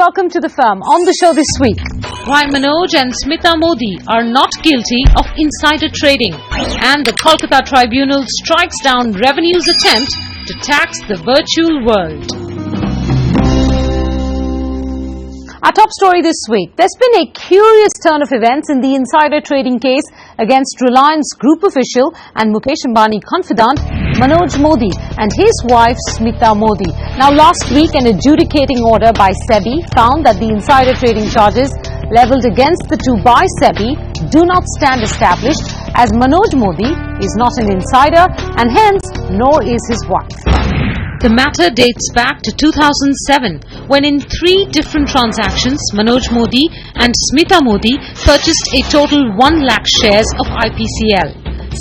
welcome to the firm. On the show this week, why Manoj and Smita Modi are not guilty of insider trading, and the Kolkata Tribunal strikes down Revenue's attempt to tax the virtual world. our top story this week. There's been a curious turn of events in the insider trading case against Reliance Group official and Mukesh Ambani confidant Manoj Modi and his wife Smita Modi. Now, last week, an adjudicating order by SEBI found that the insider trading charges levelled against the two by SEBI do not stand established, as Manoj Modi is not an insider and hence nor is his wife. The matter dates back to 2007, when in 3 different transactions, Manoj Modi and Smita Modi purchased a total 1 lakh shares of IPCL.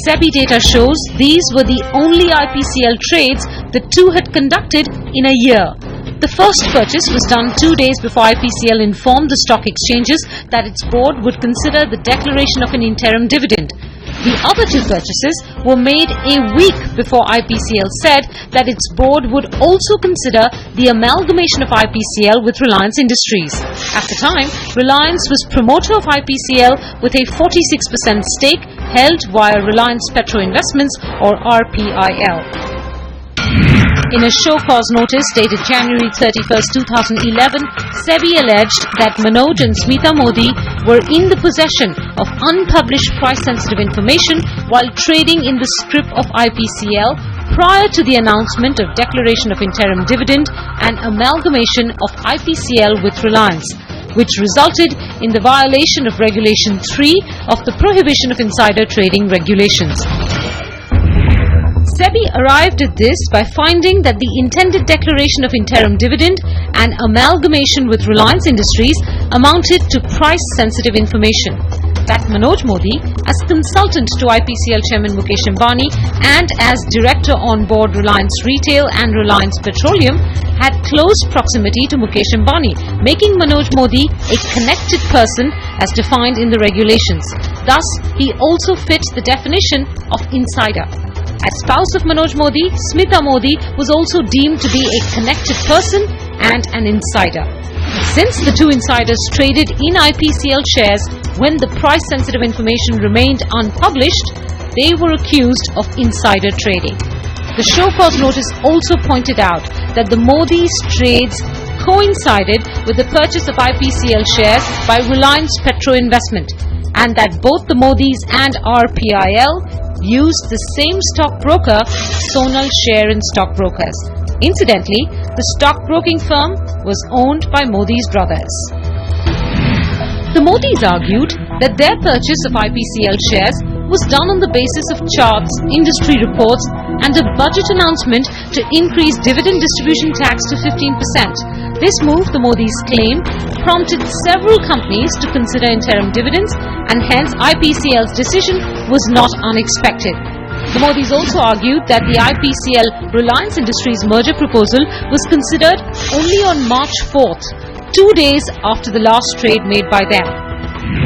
SEBI data shows these were the only IPCL trades the two had conducted in a year. The first purchase was done 2 days before IPCL informed the stock exchanges that its board would consider the declaration of an interim dividend. The other 2 purchases were made a week before IPCL said that its board would also consider the amalgamation of IPCL with Reliance Industries. At the time, Reliance was promoter of IPCL with a 46% stake held via Reliance Petro Investments or RPIL. In a show cause notice dated January 31, 2011, SEBI alleged that Manoj and Smita Modi were in the possession of unpublished price-sensitive information while trading in the scrip of IPCL prior to the announcement of declaration of interim dividend and amalgamation of IPCL with Reliance, which resulted in the violation of Regulation 3 of the Prohibition of Insider Trading Regulations. SEBI arrived at this by finding that the intended declaration of interim dividend and amalgamation with Reliance Industries amounted to price-sensitive information. That Manoj Modi, as consultant to IPCL Chairman Mukesh Ambani and as director on board Reliance Retail and Reliance Petroleum, had close proximity to Mukesh Ambani, making Manoj Modi a connected person as defined in the regulations. Thus, he also fit the definition of insider. As spouse of Manoj Modi, Smita Modi was also deemed to be a connected person and an insider. Since the 2 insiders traded in IPCL shares when the price-sensitive information remained unpublished, they were accused of insider trading. The show cause notice also pointed out that the Modi's trades coincided with the purchase of IPCL shares by Reliance Petro Investment, and that both the Modis and RPIL used the same stockbroker, Sonal Share and Stockbrokers. Incidentally, the stockbroking firm was owned by Modi's brothers. The Modis argued that their purchase of IPCL shares was done on the basis of charts, industry reports, and a budget announcement to increase dividend distribution tax to 15%. This move, the Modis claim, prompted several companies to consider interim dividends, and hence IPCL's decision was not unexpected. The Modis also argued that the IPCL Reliance Industries merger proposal was considered only on March 4th, 2 days after the last trade made by them.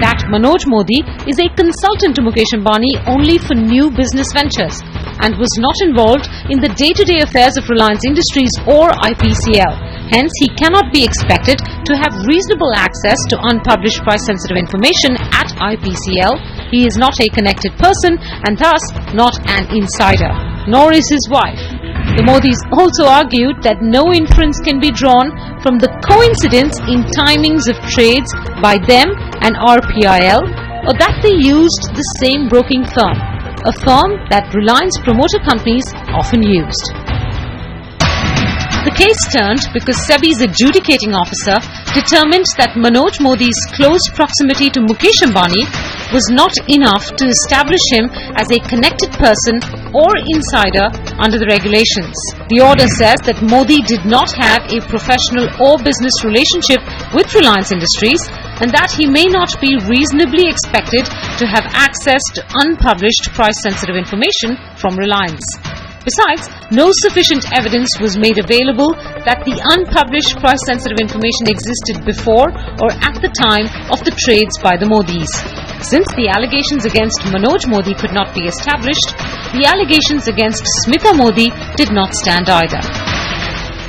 That Manoj Modi is a consultant to Mukesh Ambani only for new business ventures and was not involved in the day-to-day affairs of Reliance Industries or IPCL. Hence, he cannot be expected to have reasonable access to unpublished price-sensitive information at IPCL. He is not a connected person and thus not an insider, nor is his wife. The Modis also argued that no inference can be drawn from the coincidence in timings of trades by them and RPIL, or that they used the same broking firm, a firm that Reliance promoter companies often used. The case turned because SEBI's adjudicating officer determined that Manoj Modi's close proximity to Mukesh Ambani was not enough to establish him as a connected person or insider under the regulations. The order says that Modi did not have a professional or business relationship with Reliance Industries and that he may not be reasonably expected to have access to unpublished price-sensitive information from Reliance. Besides, no sufficient evidence was made available that the unpublished price-sensitive information existed before or at the time of the trades by the Modis. Since the allegations against Manoj Modi could not be established, the allegations against Smita Modi did not stand either.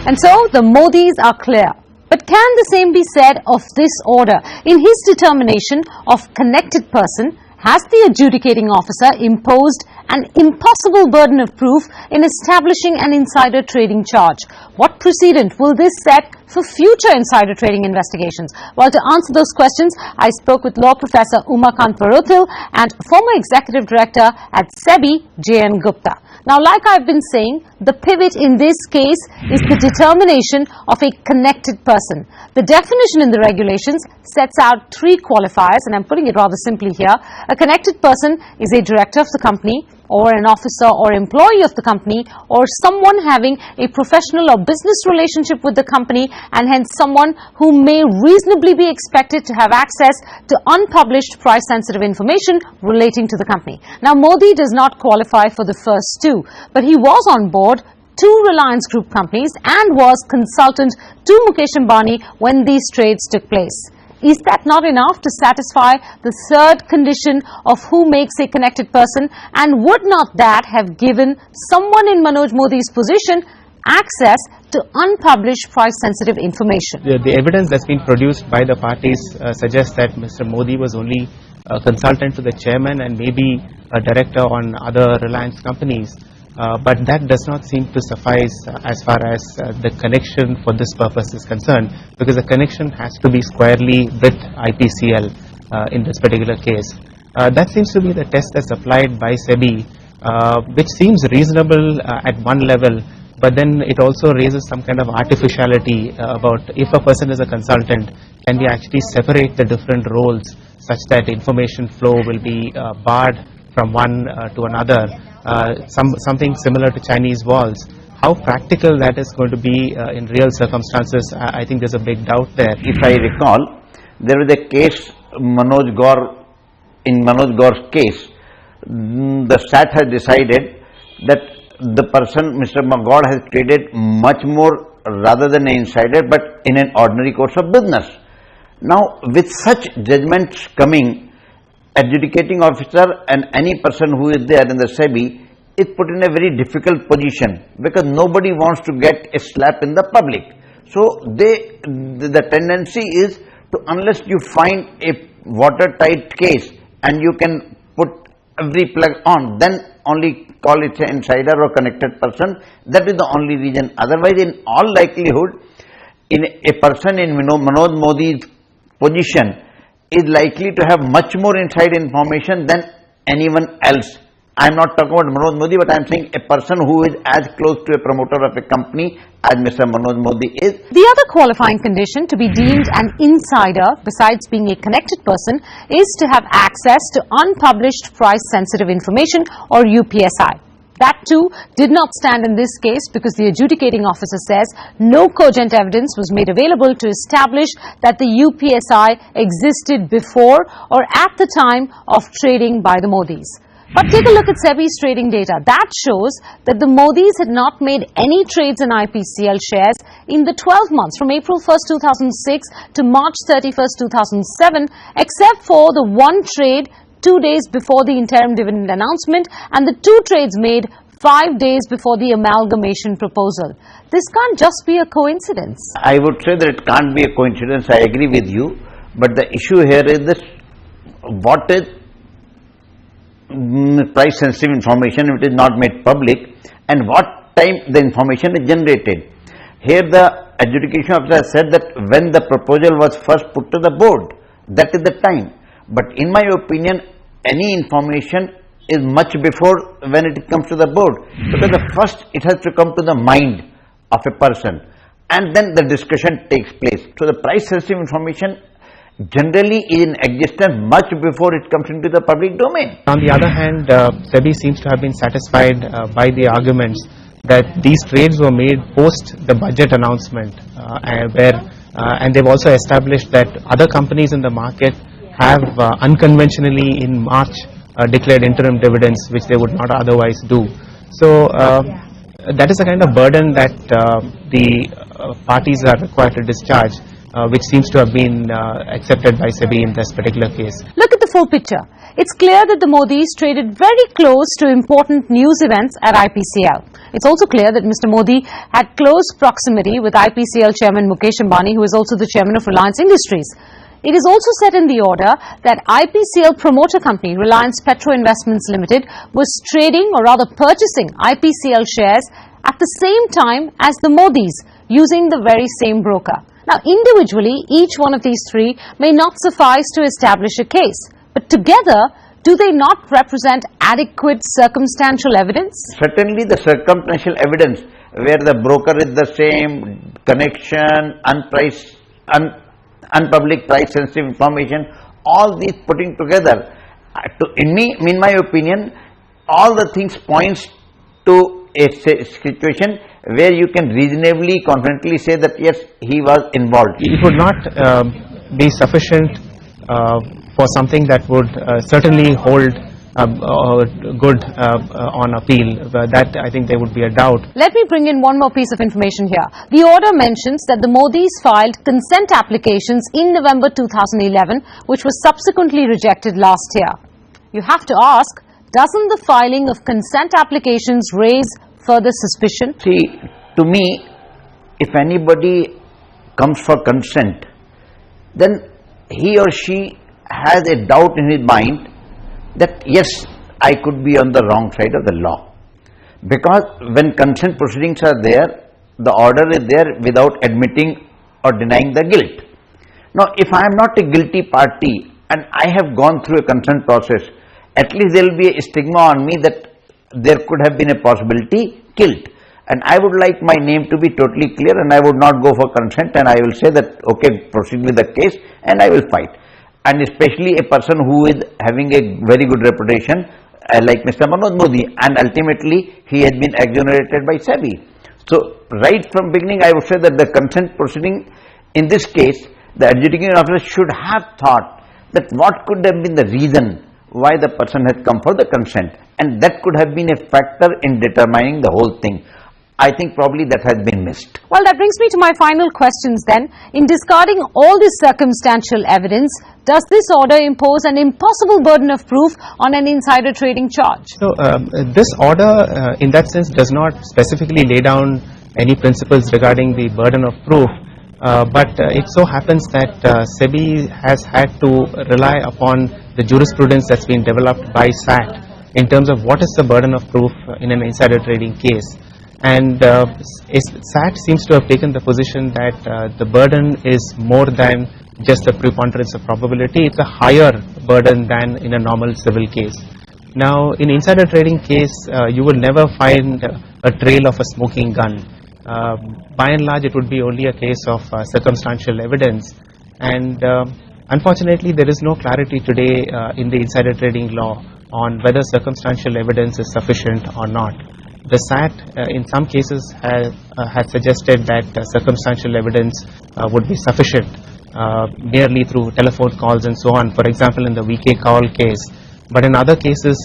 And so, the Modis are clear. But can the same be said of this order? In his determination of connected person, has the adjudicating officer imposed an impossible burden of proof in establishing an insider trading charge? What precedent will this set for future insider trading investigations? Well, to answer those questions, I spoke with law professor Umakant Parothil and former executive director at SEBI, J.N. Gupta. Now, like I've been saying, the pivot in this case is the determination of a connected person. The definition in the regulations sets out three qualifiers, and I'm putting it rather simply here. A connected person is a director of the company, or an officer or employee of the company, or someone having a professional or business relationship with the company, and hence someone who may reasonably be expected to have access to unpublished price-sensitive information relating to the company. Now, Modi does not qualify for the first two, but he was on board two Reliance Group companies and was consultant to Mukesh Ambani when these trades took place. Is that not enough to satisfy the third condition of who makes a connected person? And would not that have given someone in Manoj Modi's position access to unpublished price-sensitive information? The evidence that's been produced by the parties suggests that Mr. Modi was only a consultant to the chairman and maybe a director on other Reliance companies. But that does not seem to suffice as far as the connection for this purpose is concerned, because the connection has to be squarely with IPCL in this particular case. That seems to be the test that's applied by SEBI, which seems reasonable at one level, but then it also raises some kind of artificiality about if a person is a consultant, can we actually separate the different roles such that information flow will be barred from one to another. Something similar to Chinese walls. How practical that is going to be in real circumstances, I think there's a big doubt there. If I recall, there was a case, Manoj Gaur, in Manoj Gaur's case, the SAT has decided that the person, Mr. Gaur, has traded much more rather than an insider, but in an ordinary course of business. Now, with such judgments coming, adjudicating officer and any person who is there in the SEBI is put in a very difficult position, because nobody wants to get a slap in the public. So the tendency is to, unless you find a watertight case and you can put every plug on, then only call it an insider or connected person. That is the only reason. Otherwise, in all likelihood, in a person in Manoj Modi's position is likely to have much more inside information than anyone else. I am not talking about Manoj Modi, but I am saying a person who is as close to a promoter of a company as Mr. Manoj Modi is. The other qualifying condition to be deemed an insider, besides being a connected person, is to have access to unpublished price-sensitive information, or UPSI. That too did not stand in this case, because the adjudicating officer says no cogent evidence was made available to establish that the UPSI existed before or at the time of trading by the Modis. But take a look at SEBI's trading data. That shows that the Modis had not made any trades in IPCL shares in the 12 months from April 1st, 2006 to March 31st, 2007, except for the one trade 2 days before the interim dividend announcement and the two trades made 5 days before the amalgamation proposal. This can't just be a coincidence. I would say that it can't be a coincidence. I agree with you. But the issue here is this: what is price sensitive information if it is not made public, and what time the information is generated. Here the adjudication officer said that when the proposal was first put to the board, that is the time. But in my opinion, any information is much before when it comes to the board, because the first it has to come to the mind of a person, and then the discussion takes place. So the price sensitive information generally is in existence much before it comes into the public domain. On the other hand, SEBI seems to have been satisfied by the arguments that these trades were made post the budget announcement, and they've also established that other companies in the market have unconventionally in March declared interim dividends, which they would not otherwise do. So that is a kind of burden that the parties are required to discharge. which seems to have been accepted by SEBI in this particular case. Look at the full picture. It's clear that the Modis traded very close to important news events at IPCL. It's also clear that Mr. Modi had close proximity with IPCL Chairman Mukesh Ambani, who is also the Chairman of Reliance Industries. It is also said in the order that IPCL promoter company Reliance Petro Investments Limited was trading, or rather purchasing, IPCL shares at the same time as the Modis, using the very same broker. Now, individually, each one of these three may not suffice to establish a case, but together, do they not represent adequate circumstantial evidence? Certainly the circumstantial evidence where the broker is the same, connection, unpublic price sensitive information, all these putting together, in my opinion, all the things points to a situation where you can reasonably, confidently say that yes, he was involved. It would not be sufficient for something that would certainly hold good on appeal. That, I think, there would be a doubt. Let me bring in one more piece of information here. The order mentions that the Modis filed consent applications in November 2011, which was subsequently rejected last year. You have to ask, doesn't the filing of consent applications raise further suspicion? See, to me, if anybody comes for consent, then he or she has a doubt in his mind that yes, I could be on the wrong side of the law. Because when consent proceedings are there, the order is there without admitting or denying the guilt. Now, if I am not a guilty party and I have gone through a consent process, at least there will be a stigma on me that there could have been a possibility guilt. And I would like my name to be totally clear, and I would not go for consent, and I will say that okay, proceed with the case and I will fight. And especially a person who is having a very good reputation like Mr. Manoj Modi, and ultimately he has been exonerated by SEBI. So right from beginning I would say that the consent proceeding in this case, the adjudicating officer should have thought that what could have been the reason why the person had come for the consent, and that could have been a factor in determining the whole thing. I think probably that has been missed. Well, that brings me to my final questions then. In discarding all this circumstantial evidence, does this order impose an impossible burden of proof on an insider trading charge? So, this order in that sense does not specifically lay down any principles regarding the burden of proof, but it so happens that SEBI has had to rely upon the jurisprudence that's been developed by SAT in terms of what is the burden of proof in an insider trading case. And SAT seems to have taken the position that the burden is more than just a preponderance of probability. It's a higher burden than in a normal civil case. Now, in insider trading case, you will never find a trail of a smoking gun. By and large, it would be only a case of circumstantial evidence. And unfortunately, there is no clarity today in the insider trading law on whether circumstantial evidence is sufficient or not. The SAT in some cases has suggested that circumstantial evidence would be sufficient merely through telephone calls and so on, for example in the VK Kaul case. But in other cases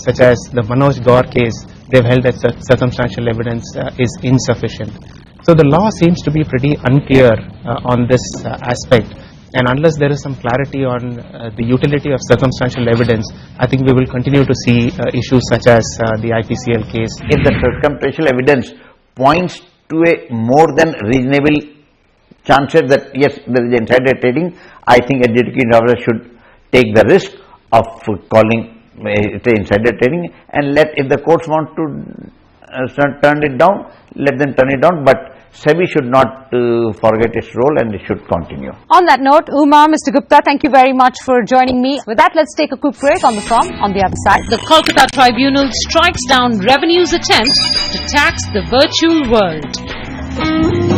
such as the Manoj Gaur case, they have held that circumstantial evidence is insufficient. So the law seems to be pretty unclear on this aspect. And unless there is some clarity on the utility of circumstantial evidence, I think we will continue to see issues such as the IPCL case. If the circumstantial evidence points to a more than reasonable chances that yes, there is insider trading, I think adjudicating officer should take the risk of calling it insider trading, and if the courts want to turn it down, let them turn it down, but SEBI should not forget its role and it should continue. On that note, Uma, Mr. Gupta, thank you very much for joining me. With that, let's take a quick break. On the firm, on the other side. The Kolkata Tribunal strikes down Revenue's attempt to tax the virtual world.